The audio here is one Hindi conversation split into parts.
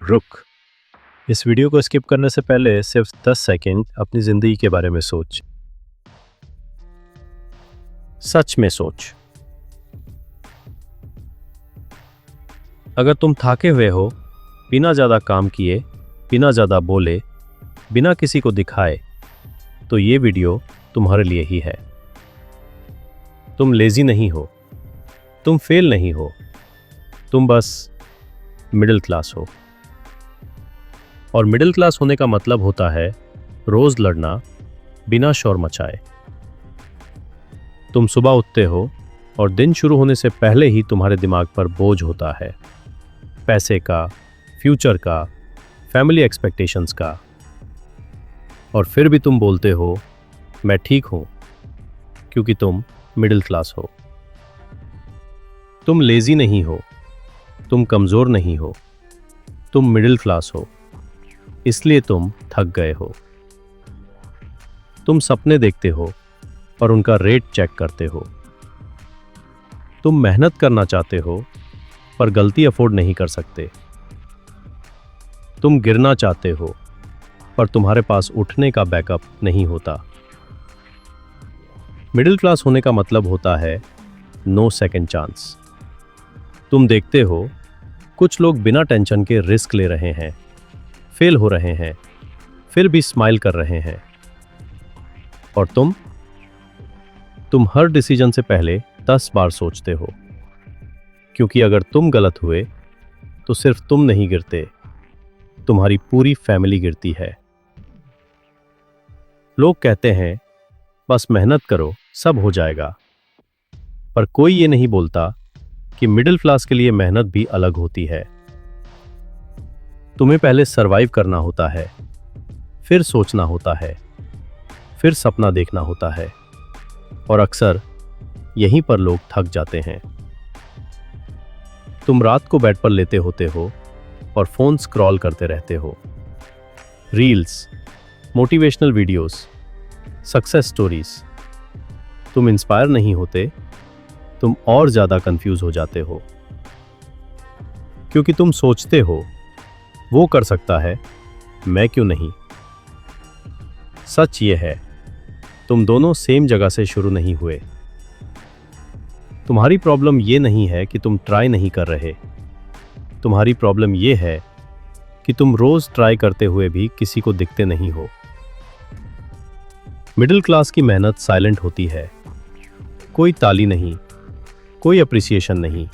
रुक। इस वीडियो को स्किप करने से पहले सिर्फ 10 सेकंड अपनी जिंदगी के बारे में सोच। सच में सोच। अगर तुम थाके हुए हो, बिना ज़्यादा काम किए, बिना ज़्यादा बोले, बिना किसी को दिखाए, तो ये वीडियो तुम्हारे लिए ही है। तुम लेजी नहीं हो, तुम फेल नहीं हो, तुम बस मिडिल क्लास हो। और मिडिल क्लास होने का मतलब होता है रोज लड़ना बिना शोर मचाए। तुम सुबह उठते हो और दिन शुरू होने से पहले ही तुम्हारे दिमाग पर बोझ होता है, पैसे का, फ्यूचर का, फैमिली एक्सपेक्टेशंस का। और फिर भी तुम बोलते हो मैं ठीक हूं, क्योंकि तुम मिडिल क्लास हो। तुम लेजी नहीं हो, तुम कमजोर नहीं हो, तुम मिडिल क्लास हो, इसलिए तुम थक गए हो। तुम सपने देखते हो और उनका रेट चेक करते हो। तुम मेहनत करना चाहते हो पर गलती अफोर्ड नहीं कर सकते। तुम गिरना चाहते हो पर तुम्हारे पास उठने का बैकअप नहीं होता। मिडिल क्लास होने का मतलब होता है नो सेकंड चांस। तुम देखते हो कुछ लोग बिना टेंशन के रिस्क ले रहे हैं, फेल हो रहे हैं, फिर भी स्माइल कर रहे हैं। और तुम हर डिसीजन से पहले 10 बार सोचते हो, क्योंकि अगर तुम गलत हुए तो सिर्फ तुम नहीं गिरते, तुम्हारी पूरी फैमिली गिरती है। लोग कहते हैं बस मेहनत करो सब हो जाएगा, पर कोई ये नहीं बोलता कि मिडिल क्लास के लिए मेहनत भी अलग होती है। तुम्हें पहले सरवाइव करना होता है, फिर सोचना होता है, फिर सपना देखना होता है, और अक्सर यहीं पर लोग थक जाते हैं। तुम रात को बेड पर लेटे होते हो और फोन स्क्रॉल करते रहते हो। Reels, motivational videos, success stories. तुम इंस्पायर नहीं होते, तुम और ज्यादा कंफ्यूज हो जाते हो, क्योंकि तुम सोचते हो वो कर सकता है, मैं क्यों नहीं। सच ये है, तुम दोनों सेम जगह से शुरू नहीं हुए। तुम्हारी प्रॉब्लम ये नहीं है कि तुम ट्राई नहीं कर रहे, तुम्हारी प्रॉब्लम ये है कि तुम रोज ट्राई करते हुए भी किसी को दिखते नहीं हो। मिडिल क्लास की मेहनत साइलेंट होती है, कोई ताली नहीं, कोई अप्रिसिएशन नहीं,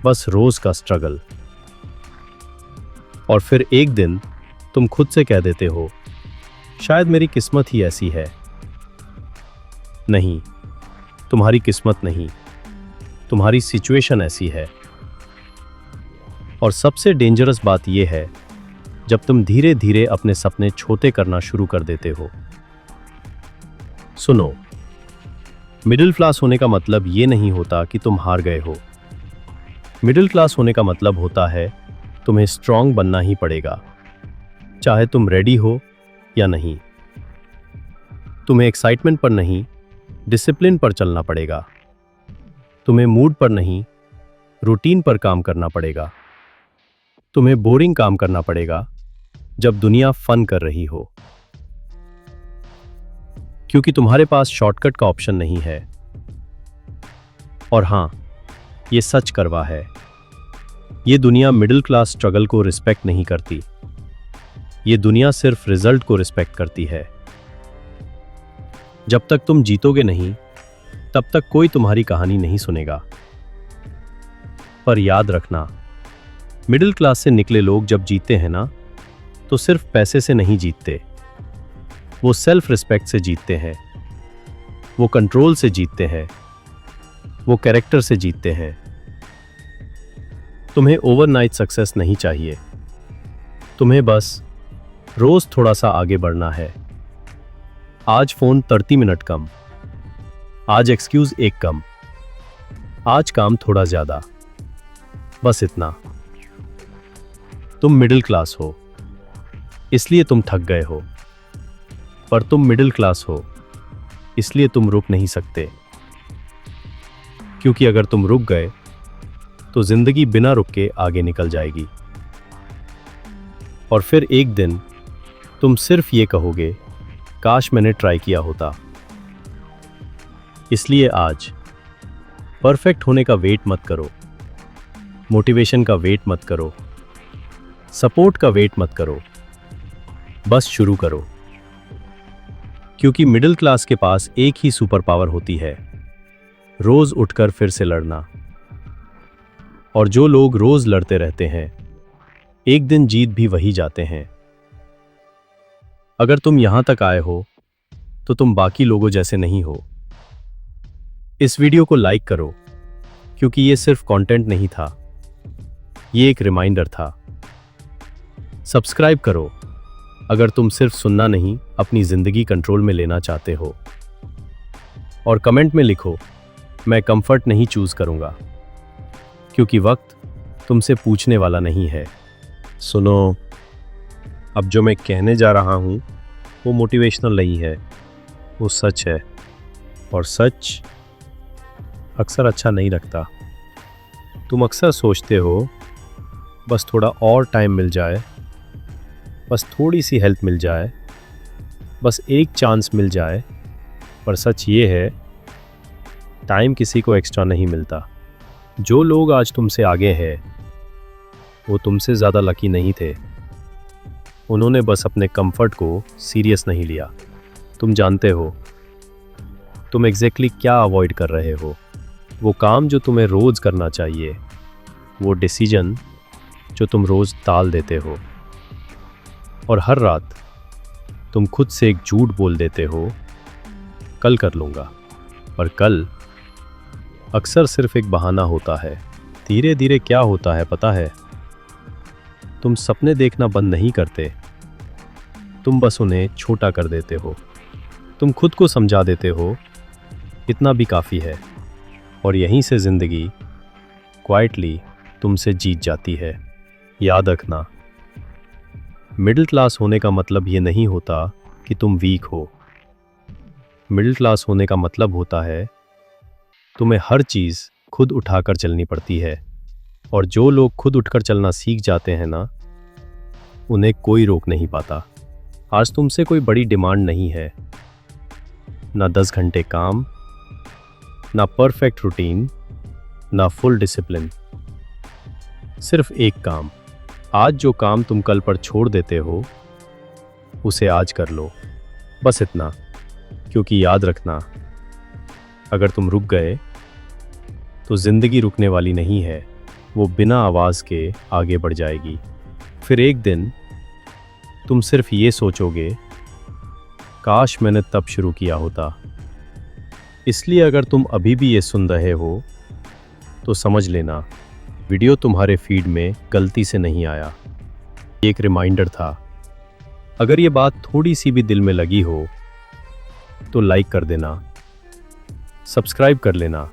बस रोज का स्ट्रगल। और फिर एक दिन तुम खुद से कह देते हो शायद मेरी किस्मत ही ऐसी है। नहीं, तुम्हारी किस्मत नहीं, तुम्हारी सिचुएशन ऐसी है। और सबसे डेंजरस बात यह है जब तुम धीरे धीरे अपने सपने छोटे करना शुरू कर देते हो। सुनो, मिडिल क्लास होने का मतलब ये नहीं होता कि तुम हार गए हो। मिडिल क्लास होने का मतलब होता है तुम्हें स्ट्रांग बनना ही पड़ेगा, चाहे तुम रेडी हो या नहीं। तुम्हें एक्साइटमेंट पर नहीं, डिसिप्लिन पर चलना पड़ेगा। तुम्हें मूड पर नहीं, रूटीन पर काम करना पड़ेगा। तुम्हें बोरिंग काम करना पड़ेगा जब दुनिया फन कर रही हो, क्योंकि तुम्हारे पास शॉर्टकट का ऑप्शन नहीं है। और हां, ये सच करवा है, ये दुनिया मिडिल क्लास स्ट्रगल को रिस्पेक्ट नहीं करती। ये दुनिया सिर्फ रिजल्ट को रिस्पेक्ट करती है। जब तक तुम जीतोगे नहीं, तब तक कोई तुम्हारी कहानी नहीं सुनेगा। पर याद रखना, मिडिल क्लास से निकले लोग जब जीतते हैं ना, तो सिर्फ पैसे से नहीं जीतते, वो सेल्फ रिस्पेक्ट से जीतते हैं, वो कंट्रोल से जीतते हैं, वो कैरेक्टर से जीतते हैं। तुम्हें ओवरनाइट सक्सेस नहीं चाहिए, तुम्हें बस रोज थोड़ा सा आगे बढ़ना है। आज फोन 30 मिनट कम, आज एक्सक्यूज एक कम, आज काम थोड़ा ज्यादा, बस इतना। तुम मिडिल क्लास हो, इसलिए तुम थक गए हो, पर तुम मिडिल क्लास हो, इसलिए तुम रुक नहीं सकते। क्योंकि अगर तुम रुक गए तो जिंदगी बिना रुक के आगे निकल जाएगी। और फिर एक दिन तुम सिर्फ ये कहोगे, काश मैंने ट्राई किया होता। इसलिए आज परफेक्ट होने का वेट मत करो, मोटिवेशन का वेट मत करो, सपोर्ट का वेट मत करो, बस शुरू करो। क्योंकि मिडिल क्लास के पास एक ही सुपर पावर होती है, रोज उठकर फिर से लड़ना। और जो लोग रोज लड़ते रहते हैं, एक दिन जीत भी वही जाते हैं। अगर तुम यहां तक आए हो तो तुम बाकी लोगों जैसे नहीं हो। इस वीडियो को लाइक करो, क्योंकि ये सिर्फ कंटेंट नहीं था, ये एक रिमाइंडर था। सब्सक्राइब करो अगर तुम सिर्फ सुनना नहीं, अपनी जिंदगी कंट्रोल में लेना चाहते हो। और कमेंट में लिखो, मैं कंफर्ट नहीं चूज करूंगा, क्योंकि वक्त तुमसे पूछने वाला नहीं है। सुनो, अब जो मैं कहने जा रहा हूं वो मोटिवेशनल नहीं है, वो सच है। और सच अक्सर अच्छा नहीं लगता। तुम अक्सर सोचते हो बस थोड़ा और टाइम मिल जाए, बस थोड़ी सी हेल्प मिल जाए, बस एक चांस मिल जाए। पर सच ये है, टाइम किसी को एक्स्ट्रा नहीं मिलता। जो लोग आज तुमसे आगे हैं वो तुमसे ज़्यादा लकी नहीं थे, उन्होंने बस अपने कंफर्ट को सीरियस नहीं लिया। तुम जानते हो तुम एग्जैक्टली क्या अवॉइड कर रहे हो, वो काम जो तुम्हें रोज़ करना चाहिए, वो डिसीजन जो तुम रोज़ टाल देते हो। और हर रात तुम खुद से एक झूठ बोल देते हो, कल कर लूँगा। पर कल अक्सर सिर्फ एक बहाना होता है। धीरे धीरे क्या होता है पता है? तुम सपने देखना बंद नहीं करते, तुम बस उन्हें छोटा कर देते हो। तुम खुद को समझा देते हो, इतना भी काफ़ी है। और यहीं से ज़िंदगी क्वाइटली तुमसे जीत जाती है। याद रखना, मिडिल क्लास होने का मतलब ये नहीं होता कि तुम वीक हो। मिडिल क्लास होने का मतलब होता है तुम्हें हर चीज़ खुद उठाकर चलनी पड़ती है। और जो लोग खुद उठकर चलना सीख जाते हैं ना, उन्हें कोई रोक नहीं पाता। आज तुमसे कोई बड़ी डिमांड नहीं है, ना 10 घंटे काम, ना परफेक्ट रूटीन, ना फुल डिसिप्लिन। सिर्फ एक काम। आज जो काम तुम कल पर छोड़ देते हो, उसे आज कर लो, बस इतना। क्योंकि याद रखना, अगर तुम रुक गए तो जिंदगी रुकने वाली नहीं है, वो बिना आवाज़ के आगे बढ़ जाएगी। फिर एक दिन तुम सिर्फ ये सोचोगे, काश मैंने तब शुरू किया होता। इसलिए अगर तुम अभी भी ये सुन रहे हो तो समझ लेना, वीडियो तुम्हारे फीड में गलती से नहीं आया, एक रिमाइंडर था। अगर ये बात थोड़ी सी भी दिल में लगी हो तो लाइक कर देना, सब्सक्राइब कर लेना,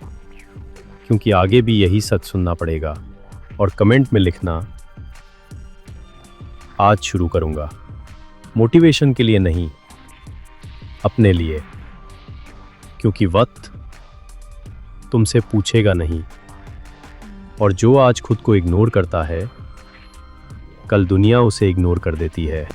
क्योंकि आगे भी यही सच सुनना पड़ेगा। और कमेंट में लिखना, आज शुरू करूंगा। मोटिवेशन के लिए नहीं, अपने लिए। क्योंकि वक्त तुमसे पूछेगा नहीं, और जो आज खुद को इग्नोर करता है, कल दुनिया उसे इग्नोर कर देती है।